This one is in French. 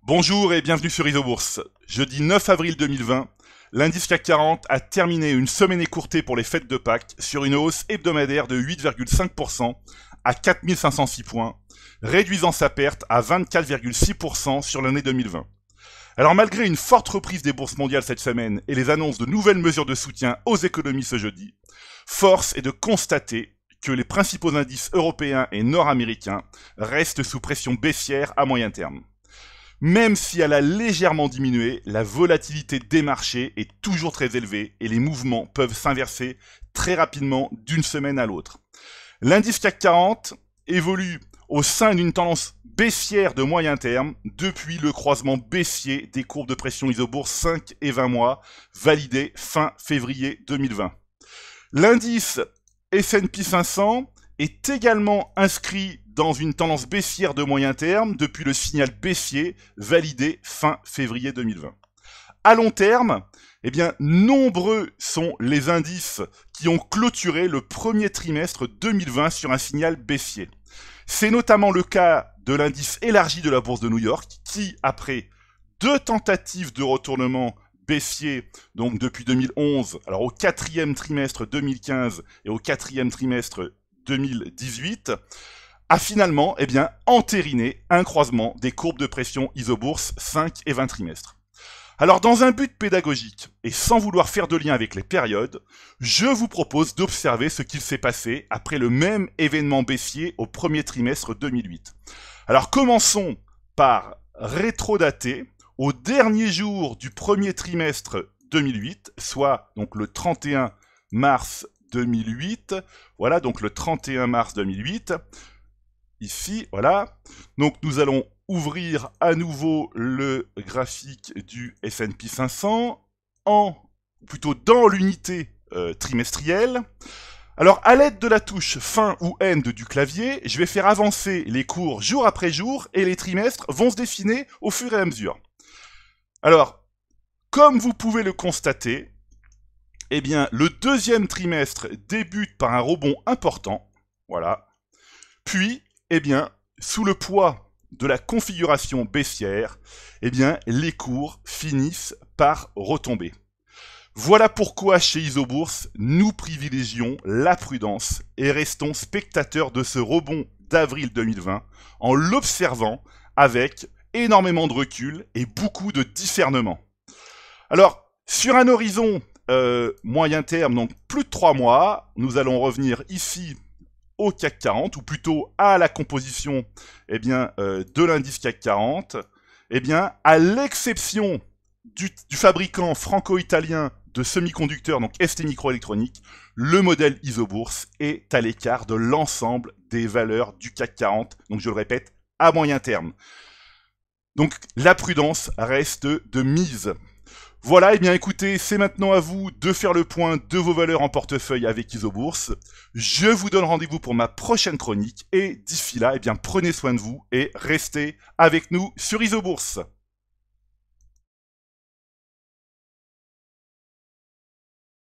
Bonjour et bienvenue sur Isobourse. Jeudi 9 avril 2020, l'indice CAC 40 a terminé une semaine écourtée pour les fêtes de Pâques sur une hausse hebdomadaire de 8,5% à 4506 points, réduisant sa perte à 24,6% sur l'année 2020. Alors malgré une forte reprise des bourses mondiales cette semaine et les annonces de nouvelles mesures de soutien aux économies ce jeudi, force est de constater que les principaux indices européens et nord-américains restent sous pression baissière à moyen terme. Même si elle a légèrement diminué, la volatilité des marchés est toujours très élevée et les mouvements peuvent s'inverser très rapidement d'une semaine à l'autre. L'indice CAC 40 évolue au sein d'une tendance baissière de moyen terme depuis le croisement baissier des courbes de pression Isobourse 5 et 20 mois validé fin février 2020. L'indice S&P 500 est également inscrit dans une tendance baissière de moyen terme depuis le signal baissier validé fin février 2020. À long terme, nombreux sont les indices qui ont clôturé le premier trimestre 2020 sur un signal baissier. C'est notamment le cas de l'indice élargi de la bourse de New York qui, après 2 tentatives de retournement baissier, donc depuis 2011, alors au 4e trimestre 2015 et au 4e trimestre 2018, a finalement entériné un croisement des courbes de pression Isobourse 5 et 20 trimestres. Alors dans un but pédagogique et sans vouloir faire de lien avec les périodes, je vous propose d'observer ce qu'il s'est passé après le même événement baissier au premier trimestre 2008. Alors commençons par rétrodater au dernier jour du premier trimestre 2008, soit donc le 31 mars 2008, voilà donc le 31 mars 2008, ici, voilà. Donc nous allons ouvrir à nouveau le graphique du S&P 500 dans l'unité trimestrielle. Alors à l'aide de la touche fin ou end du clavier, je vais faire avancer les cours jour après jour et les trimestres vont se dessiner au fur et à mesure. Alors, comme vous pouvez le constater, le deuxième trimestre débute par un rebond important, voilà. Puis, sous le poids de la configuration baissière, les cours finissent par retomber. Voilà pourquoi chez Isobourse, nous privilégions la prudence et restons spectateurs de ce rebond d'avril 2020 en l'observant avec énormément de recul et beaucoup de discernement. Alors, sur un horizon moyen terme, donc plus de 3 mois, nous allons revenir ici au CAC 40, ou plutôt à la composition de l'indice CAC 40, à l'exception du fabricant franco-italien de semi-conducteurs, donc STMicroelectronics, le modèle Isobourse est à l'écart de l'ensemble des valeurs du CAC 40, donc je le répète, à moyen terme. Donc la prudence reste de mise. Voilà, écoutez, c'est maintenant à vous de faire le point de vos valeurs en portefeuille avec Isobourse. Je vous donne rendez-vous pour ma prochaine chronique et d'ici là, prenez soin de vous et restez avec nous sur Isobourse.